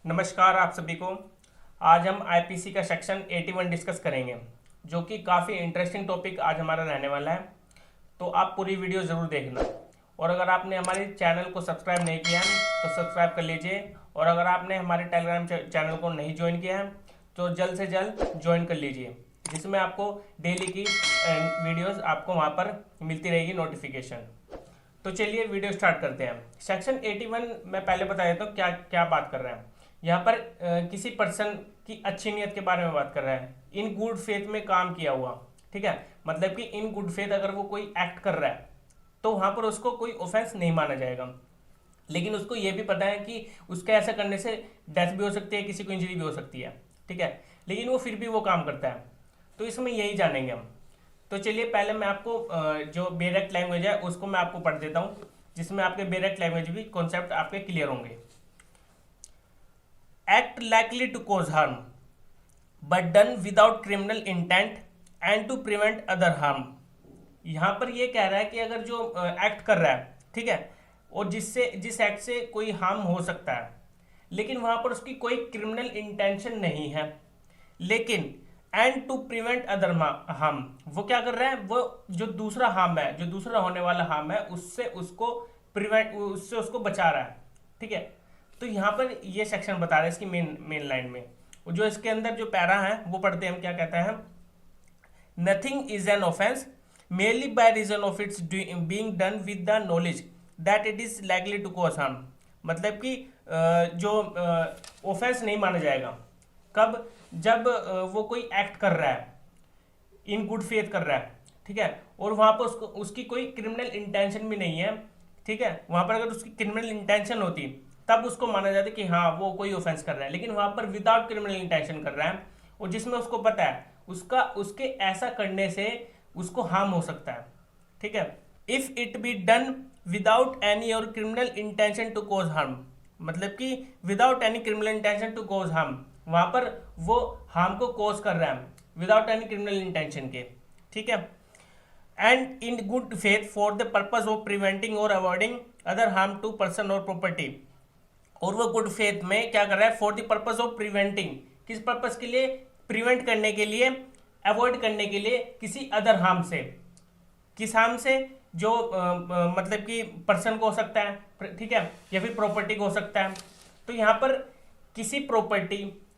नमस्कार आप सभी को। आज हम आईपीसी का सेक्शन 81 डिस्कस करेंगे, जो कि काफ़ी इंटरेस्टिंग टॉपिक आज हमारा रहने वाला है। तो आप पूरी वीडियो ज़रूर देखना, और अगर आपने हमारे चैनल को सब्सक्राइब नहीं किया है तो सब्सक्राइब कर लीजिए, और अगर आपने हमारे टेलीग्राम चैनल को नहीं ज्वाइन किया है तो जल्द से जल्द ज्वाइन कर लीजिए, जिसमें आपको डेली की वीडियोस आपको वहाँ पर मिलती रहेगी नोटिफिकेशन। तो चलिए वीडियो स्टार्ट करते हैं। सेक्शन 81 मैं पहले बता देता हूँ क्या क्या बात कर रहे हैं। यहाँ पर किसी पर्सन की अच्छी नीयत के बारे में बात कर रहा है, इन गुड फेथ में काम किया हुआ। ठीक है, मतलब कि इन गुड फेथ अगर वो कोई एक्ट कर रहा है तो वहाँ पर उसको कोई ऑफेंस नहीं माना जाएगा। लेकिन उसको ये भी पता है कि उसके ऐसा करने से डेथ भी हो सकती है, किसी को इंजरी भी हो सकती है। ठीक है, लेकिन वो फिर भी वो काम करता है। तो इसमें यही जानेंगे हम। तो चलिए पहले मैं आपको जो बेरेक्ट लैंग्वेज है उसको मैं आपको पढ़ देता हूँ, जिसमें आपके बेरेक्ट लैंग्वेज भी कॉन्सेप्ट आपके क्लियर होंगे। Act likely to cause harm but done without criminal intent and to prevent other harm। यहाँ पर ये कह रहा है कि अगर जो एक्ट कर रहा है, ठीक है, और जिस एक्ट से कोई हार्म हो सकता है, लेकिन वहां पर उसकी कोई क्रिमिनल इंटेंशन नहीं है, लेकिन and to prevent other harm, वो क्या कर रहा है, वो जो दूसरा हार्म है, जो दूसरा होने वाला हार्म है, उससे उसको बचा रहा है। ठीक है, तो यहाँ पर ये सेक्शन बता रहा है इसकी मेन लाइन में। जो इसके अंदर जो पैरा है वो पढ़ते हैं हम, क्या कहता है। Nothing is an offence merely by reason of its being done with the knowledge that it is likely to cause harm। मतलब कि जो ऑफेंस नहीं माना जाएगा कब, जब वो कोई एक्ट कर रहा है, इन गुड फेथ कर रहा है, ठीक है, और वहां पर उसकी कोई क्रिमिनल इंटेंशन भी नहीं है। ठीक है, वहां पर अगर उसकी क्रिमिनल इंटेंशन होती तब उसको माना जाता कि हाँ वो कोई ऑफेंस कर रहा है, लेकिन वहां पर विदाउट क्रिमिनल इंटेंशन कर रहा है, और जिसमें उसको पता है उसके ऐसा करने से उसको हार्म हो सकता है। ठीक है, if it be done without any और criminal intention to cause harm, मतलब कि without any criminal intention to cause harm, वहां पर वो हार्म को कॉज कर रहा है विदाउट एनी क्रिमिनल इंटेंशन के। ठीक है, and in good faith for the purpose of preventing or avoiding other harm to person or property. और वो गुड फेथ में क्या कर रहा है, for the purpose of preventing, किस पर्पज के लिए, प्रिवेंट करने के लिए, अवॉइड करने के लिए किसी अदर हार्म से। किस हार्म से, जो मतलब कि पर्सन को हो सकता है, ठीक है, या फिर प्रॉपर्टी को हो सकता है। तो यहाँ पर किसी प्रॉपर्टी,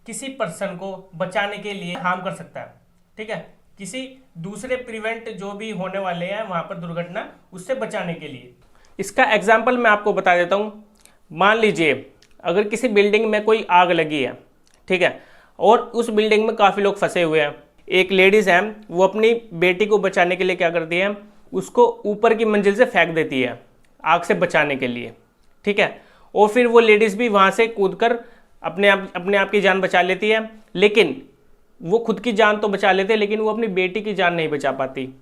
किसी पर्सन को बचाने के लिए हार्म कर सकता है। ठीक है, किसी दूसरे प्रिवेंट जो भी होने वाले हैं वहां पर दुर्घटना, उससे बचाने के लिए। इसका एग्जाम्पल मैं आपको बता देता हूं। मान लीजिए अगर किसी बिल्डिंग में कोई आग लगी है, ठीक है, और उस बिल्डिंग में काफ़ी लोग फंसे हुए हैं। एक लेडीज़ है, वो अपनी बेटी को बचाने के लिए क्या करती है, उसको ऊपर की मंजिल से फेंक देती है आग से बचाने के लिए। ठीक है, और फिर वो लेडीज़ भी वहाँ से कूदकर अपने आप की जान बचा लेती है, लेकिन वो खुद की जान तो बचा लेते हैं, लेकिन वो अपनी बेटी की जान नहीं बचा पाती।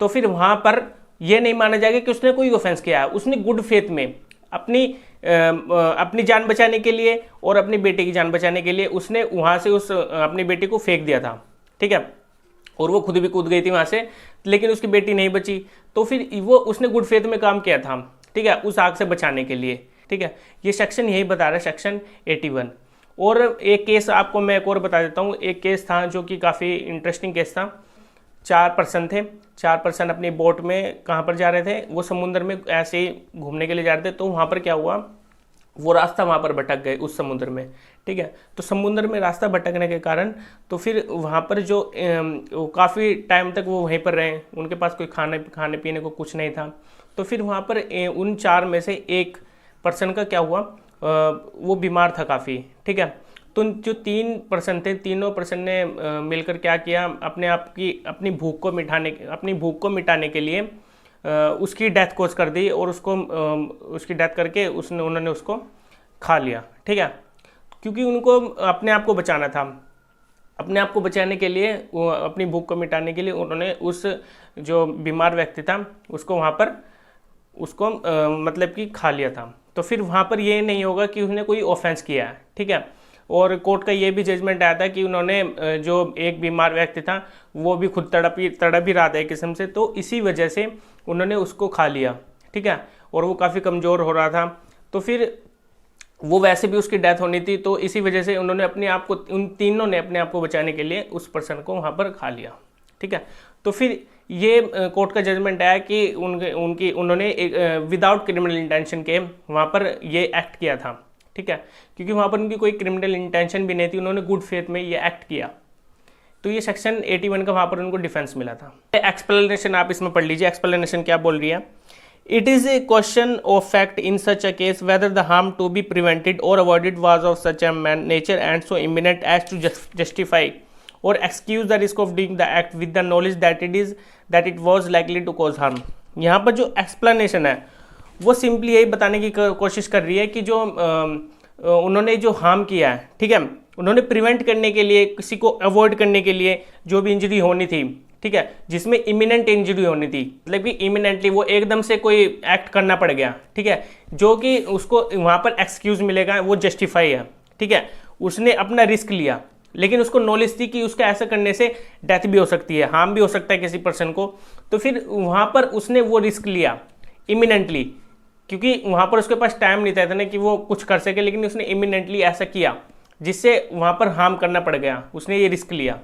तो फिर वहाँ पर यह नहीं माना जाएगा कि उसने कोई ऑफेंस किया है। उसने गुड फेथ में अपनी जान बचाने के लिए और अपनी बेटी की जान बचाने के लिए उसने वहाँ से अपनी बेटी को फेंक दिया था। ठीक है, और वो खुद भी कूद गई थी वहाँ से, लेकिन उसकी बेटी नहीं बची। तो फिर वो उसने गुड फेथ में काम किया था, ठीक है, उस आग से बचाने के लिए। ठीक है, ये सेक्शन यही बता रहा है, सेक्शन 81। और एक केस आपको मैं एक और बता देता हूँ। एक केस था जो कि काफ़ी इंटरेस्टिंग केस था। 4 पर्सन थे, 4 पर्सन अपनी बोट में कहाँ पर जा रहे थे, वो समुद्र में ऐसे ही घूमने के लिए जा रहे थे। तो वहाँ पर क्या हुआ, वो रास्ता वहाँ पर भटक गए उस समुद्र में। ठीक है, तो समुद्र में रास्ता भटकने के कारण तो फिर वहाँ पर जो काफ़ी टाइम तक वो वहीं पर रहे, उनके पास कोई खाने पीने को कुछ नहीं था। तो फिर वहाँ पर उन 4 में से एक पर्सन का क्या हुआ, वो बीमार था काफ़ी। ठीक है, तो जो 3 पर्सन थे, तीनों पर्सन ने मिलकर क्या किया, अपनी भूख को मिटाने के लिए उसकी डेथ कोज कर दी, और उसकी डेथ करके उन्होंने उसको खा लिया। ठीक है, क्योंकि उनको अपने आप को बचाना था। अपने आप को बचाने के लिए, अपनी भूख को मिटाने के लिए उन्होंने उस जो बीमार व्यक्ति था उसको मतलब कि खा लिया था। तो फिर वहाँ पर ये नहीं होगा कि उसने कोई ऑफेंस किया है। ठीक है, और कोर्ट का ये भी जजमेंट आया था कि उन्होंने जो एक बीमार व्यक्ति था वो भी खुद तड़प ही रहा था एक किस्म से, तो इसी वजह से उन्होंने उसको खा लिया। ठीक है, और वो काफ़ी कमज़ोर हो रहा था। तो फिर वो वैसे भी उसकी डेथ होनी थी, तो इसी वजह से उन्होंने अपने आप को, उन तीनों ने अपने आप को बचाने के लिए उस पर्सन को वहाँ पर खा लिया। ठीक है, तो फिर ये कोर्ट का जजमेंट आया कि उन्होंने विदाउट क्रिमिनल इंटेंशन के वहाँ पर ये एक्ट किया था। ठीक है, क्योंकि वहाँ पर उनकी कोई क्रिमिनल इंटेंशन भी नहीं थी, उन्होंने गुड फेथ में ये एक्ट किया। तो ये सेक्शन 81 का वहाँ पर उनको डिफेंस मिला था। एक्सप्लेनेशन आप इसमें पढ़ लीजिए, एक्सप्लेनेशन क्या बोल रही है। It is a question of fact in such a case whether the harm to be prevented or avoided was of such a nature and so imminent as to justify or excuse the risk of doing the act with the knowledge that it was likely to cause harm. यहाँ पर जो explanation है वो simply यही बताने की कोशिश कर रही है कि जो उन्होंने जो हार्म किया है, ठीक है, उन्होंने प्रिवेंट करने के लिए, किसी को अवॉइड करने के लिए जो भी इंजरी होनी थी, ठीक है, जिसमें इमिनेंट इंजरी होनी थी, मतलब कि इमिनेंटली वो एकदम से कोई एक्ट करना पड़ गया, ठीक है, जो कि उसको वहाँ पर एक्सक्यूज मिलेगा, वो जस्टिफाई है। ठीक है, उसने अपना रिस्क लिया, लेकिन उसको नॉलेज थी कि उसका ऐसा करने से डेथ भी हो सकती है, हार्म भी हो सकता है किसी पर्सन को, तो फिर वहाँ पर उसने वो रिस्क लिया इमिनेंटली, क्योंकि वहाँ पर उसके पास टाइम नहीं था इतना कि वो कुछ कर सके, लेकिन उसने इमिनेंटली ऐसा किया जिससे वहाँ पर हार्म करना पड़ गया, उसने ये रिस्क लिया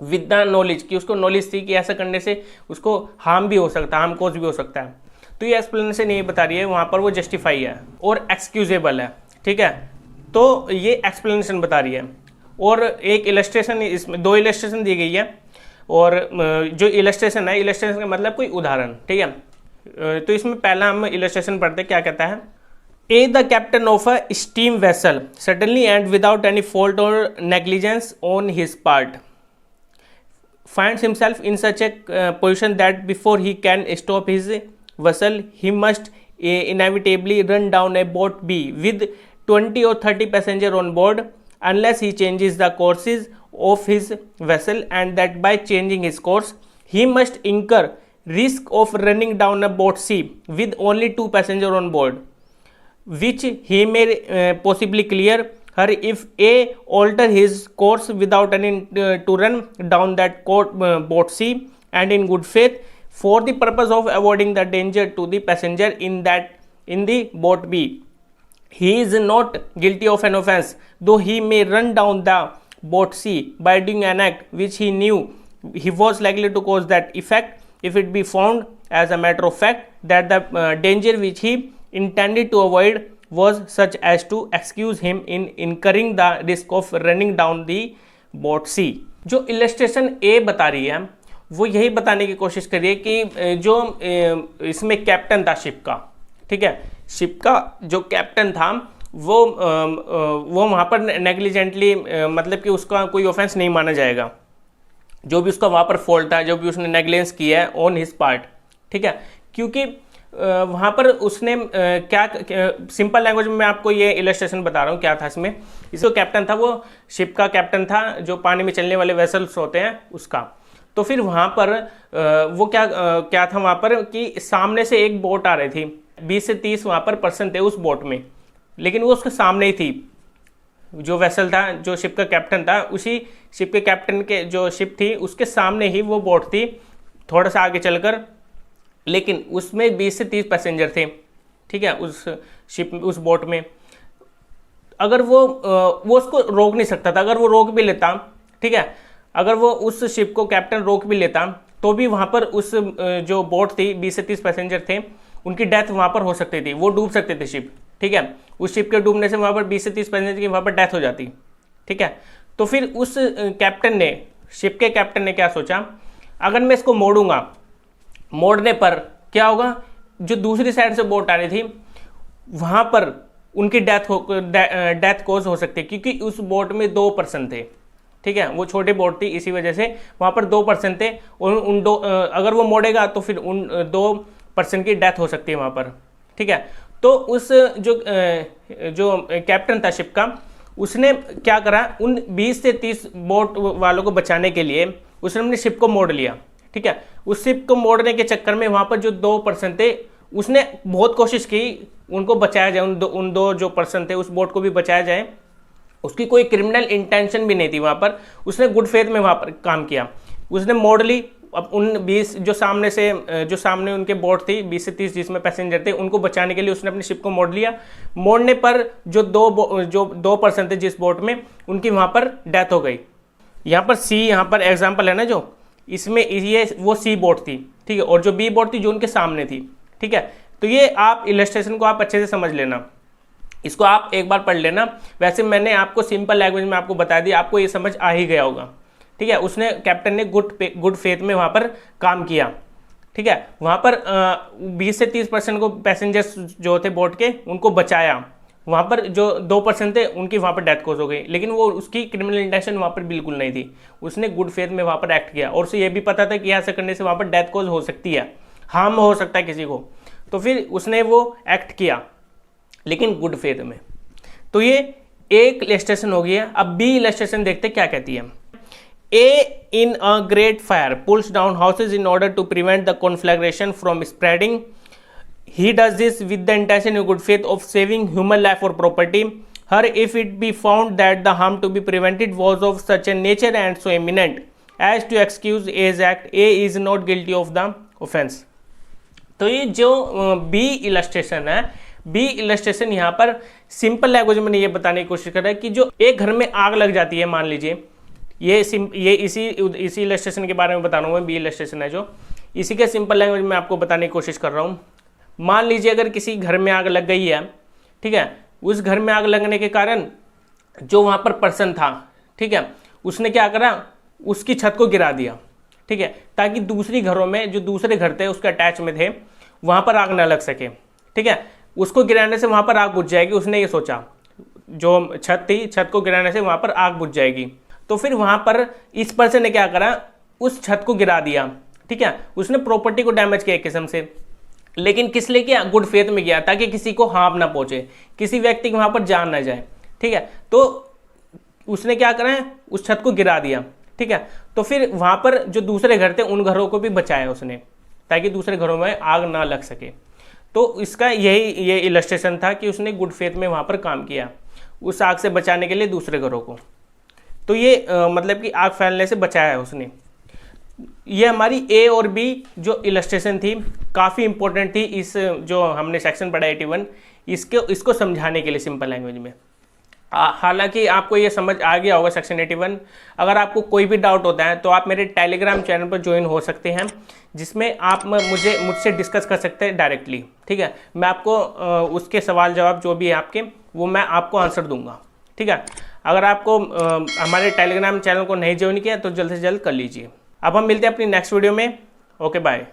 विद द नॉलेज, कि उसको नॉलेज थी कि ऐसा करने से उसको हार्म भी हो सकता है, हार्म कोज भी हो सकता है। तो ये एक्सप्लेनेशन ये बता रही है वहाँ पर वो जस्टिफाई है और एक्सक्यूजेबल है। ठीक है, तो ये एक्सप्लेनेशन बता रही है। और एक इलस्ट्रेशन, इसमें 2 इलस्ट्रेशन दी गई है, और जो इलस्ट्रेशन है, इलस्ट्रेशन का मतलब कोई उदाहरण। ठीक है, तो इसमें पहला हम इलस्ट्रेशन पढ़ते, क्या कहता है। A the captain of a steam vessel suddenly and without any fault or negligence on his part finds himself in such a position that before he can stop his vessel he must inevitably run down a boat B with 20 or 30 passengers on board unless he changes the courses of his vessel, and that by changing his course he must incur risk of running down a boat C with only 2 passengers on board, which he may possibly clear her if A alter his course without any to run down that boat C and in good faith for the purpose of avoiding the danger to the passenger in the boat B. He is not guilty of an offence, though he may run down the boat C by doing an act which he knew he was likely to cause that effect if it be found as a matter of fact that the danger which he intended to avoid was such as to excuse him in incurring the risk of running down the boat C. जो illustration ए बता रही है वो यही बताने की कोशिश कर रही है कि जो इसमें कैप्टन था शिप का, ठीक है, शिप का जो कैप्टन था वो वहाँ पर नेग्लिजेंटली, मतलब कि उसका कोई ऑफेंस नहीं माना जाएगा, जो भी उसका वहाँ पर फॉल्ट था, जो भी उसने नेग्लेंस किया है ऑन हिज पार्ट। ठीक है, क्योंकि वहाँ पर उसने क्या सिंपल लैंग्वेज में मैं आपको ये इलस्ट्रेशन बता रहा हूँ क्या था इसमें। इसको कैप्टन था, वो शिप का कैप्टन था, जो पानी में चलने वाले वेसल्स होते हैं उसका। तो फिर वहाँ पर वो क्या था वहाँ पर कि सामने से एक बोट आ रही थी, 20 से 30 वहाँ पर पर्सन थे उस बोट में, लेकिन वो उसके सामने ही थी। जो वेसल था, जो शिप का कैप्टन था, उसी शिप के कैप्टन के जो शिप थी उसके सामने ही वो बोट थी, थोड़ा सा आगे चलकर, लेकिन उसमें 20 से 30 पैसेंजर थे। ठीक है, उस शिप, उस बोट में अगर वो उसको रोक नहीं सकता था। अगर वो रोक भी लेता, ठीक है, अगर वो उस शिप को कैप्टन रोक भी लेता तो भी वहाँ पर उस जो बोट थी, 20 से 30 पैसेंजर थे, उनकी डेथ वहाँ पर हो सकती थी, वो डूब सकते थे शिप। ठीक है, उस शिप के डूबने से वहाँ पर 20 से 30 पैसेंजर की वहाँ पर डेथ हो जाती। ठीक है, तो फिर उस कैप्टन ने, शिप के कैप्टन ने क्या सोचा, अगर मैं इसको मोड़ूंगा, मोड़ने पर क्या होगा, जो दूसरी साइड से बोट आ रही थी वहाँ पर उनकी डेथ कोज हो सकती है, क्योंकि उस बोट में 2 पर्सन थे। ठीक है, वो छोटी बोट थी, इसी वजह से वहाँ पर 2 पर्सन थे, और उन 2 अगर वो मोड़ेगा तो फिर उन 2 पर्सन की डेथ हो सकती है वहाँ पर। ठीक है, तो उस जो कैप्टन था शिप का, उसने क्या करा, उन 20 से 30 बोट वालों को बचाने के लिए उसने अपनी शिप को मोड़ लिया। ठीक है, उस शिप को मोड़ने के चक्कर में वहाँ पर जो 2 पर्सन थे, उसने बहुत कोशिश की उनको बचाया जाए, उन दो जो पर्सन थे उस बोट को भी बचाया जाए। उसकी कोई क्रिमिनल इंटेंशन भी नहीं थी वहाँ पर, उसने गुड फेथ में वहाँ पर काम किया, उसने मोड़ ली अब उन 20 जो सामने उनके बोट थी 20 से 30 जिसमें पैसेंजर थे, उनको बचाने के लिए उसने अपनी शिप को मोड़ लिया। मोड़ने पर जो दो पर्सन थे जिस बोट में, उनकी वहाँ पर डेथ हो गई। यहाँ पर सी, यहाँ पर एग्जाम्पल है ना जो, इसमें ये वो सी बोट थी, ठीक है, और जो बी बोट थी जो उनके सामने थी, ठीक है। तो ये आप इलस्ट्रेशन को आप अच्छे से समझ लेना, इसको आप एक बार पढ़ लेना। वैसे मैंने आपको सिंपल लैंग्वेज में आपको बता दिया, आपको ये समझ आ ही गया होगा, ठीक है। उसने कैप्टन ने गुड फेथ में वहाँ पर काम किया, ठीक है। वहाँ पर 20 से 30% को पैसेंजर्स जो थे बोट के, उनको बचाया। वहाँ पर जो 2% थे उनकी वहाँ पर डेथ कोज हो गई, लेकिन वो उसकी क्रिमिनल इंटेंशन वहाँ पर बिल्कुल नहीं थी। उसने गुड फेथ में वहाँ पर एक्ट किया, और उसे ये भी पता था कि ऐसा करने से वहाँ पर डेथ कोज हो सकती है, हार्म हो सकता है किसी को, तो फिर उसने वो एक्ट किया, लेकिन गुड फेथ में। तो ये एक इलस्ट्रेशन हो गया। अब बी इलस्ट्रेशन देखते क्या कहती है। A in a great fire pulls down houses in order to prevent the conflagration from spreading. He does this with the intention in good faith of saving human life or property. Her, if it be found that the harm to be prevented was of such a nature and so imminent as to excuse A's act, A is not guilty of the offense. तो ये जो B illustration है, B illustration यहाँ पर simple language में ये बताने की कोशिश कर रहा है कि जो एक घर में आग लग जाती है, मान लीजिए ये इसी इलस्ट्रेशन के बारे में बता रहा हूँ मैं, बी इलस्ट्रेशन है जो, इसी के सिंपल लैंग्वेज में आपको बताने की कोशिश कर रहा हूँ। मान लीजिए अगर किसी घर में आग लग गई है, ठीक है, उस घर में आग लगने के कारण जो वहाँ पर पर्सन था, ठीक है, उसने क्या करा, उसकी छत को गिरा दिया, ठीक है, ताकि दूसरी घरों में जो दूसरे घर थे उसके अटैच में थे, वहाँ पर आग ना लग सके, ठीक है। उसको गिराने से वहाँ पर आग बुझ जाएगी, उसने ये सोचा, जो छत थी, छत को गिराने से वहाँ पर आग बुझ जाएगी। तो फिर वहाँ पर इस पर्सन ने क्या करा, उस छत को गिरा दिया, ठीक है, उसने प्रॉपर्टी को डैमेज किया एक किस्म से, लेकिन किस लिए किया, गुड फेथ में किया, ताकि किसी को हार्म ना पहुंचे, किसी व्यक्ति को वहां पर जान ना जाए, ठीक है। तो उसने क्या करा है, उस छत को गिरा दिया, ठीक है। तो फिर वहां पर जो दूसरे घर थे उन घरों को भी बचाया उसने, ताकि दूसरे घरों में आग ना लग सके। तो इसका ये इलस्ट्रेशन था कि उसने गुड फेथ में वहां पर काम किया, उस आग से बचाने के लिए दूसरे घरों को। तो ये मतलब कि आग फैलने से बचाया है उसने। ये हमारी ए और बी जो इलस्ट्रेशन थी काफ़ी इंपॉर्टेंट थी, इस जो हमने सेक्शन पढ़ा 81 इसको समझाने के लिए सिंपल लैंग्वेज में। हालांकि आपको ये समझ आ गया होगा सेक्शन 81। अगर आपको कोई भी डाउट होता है तो आप मेरे टेलीग्राम चैनल पर ज्वाइन हो सकते हैं, जिसमें आप मुझसे डिस्कस कर सकते हैं डायरेक्टली, ठीक है। मैं आपको उसके सवाल जवाब जो भी है आपके, वो मैं आपको आंसर दूंगा, ठीक है। अगर आपको हमारे टेलीग्राम चैनल को नहीं ज्वाइन किया तो जल्द से जल्द कर लीजिए। अब हम मिलते हैं अपनी नेक्स्ट वीडियो में। Okay bye.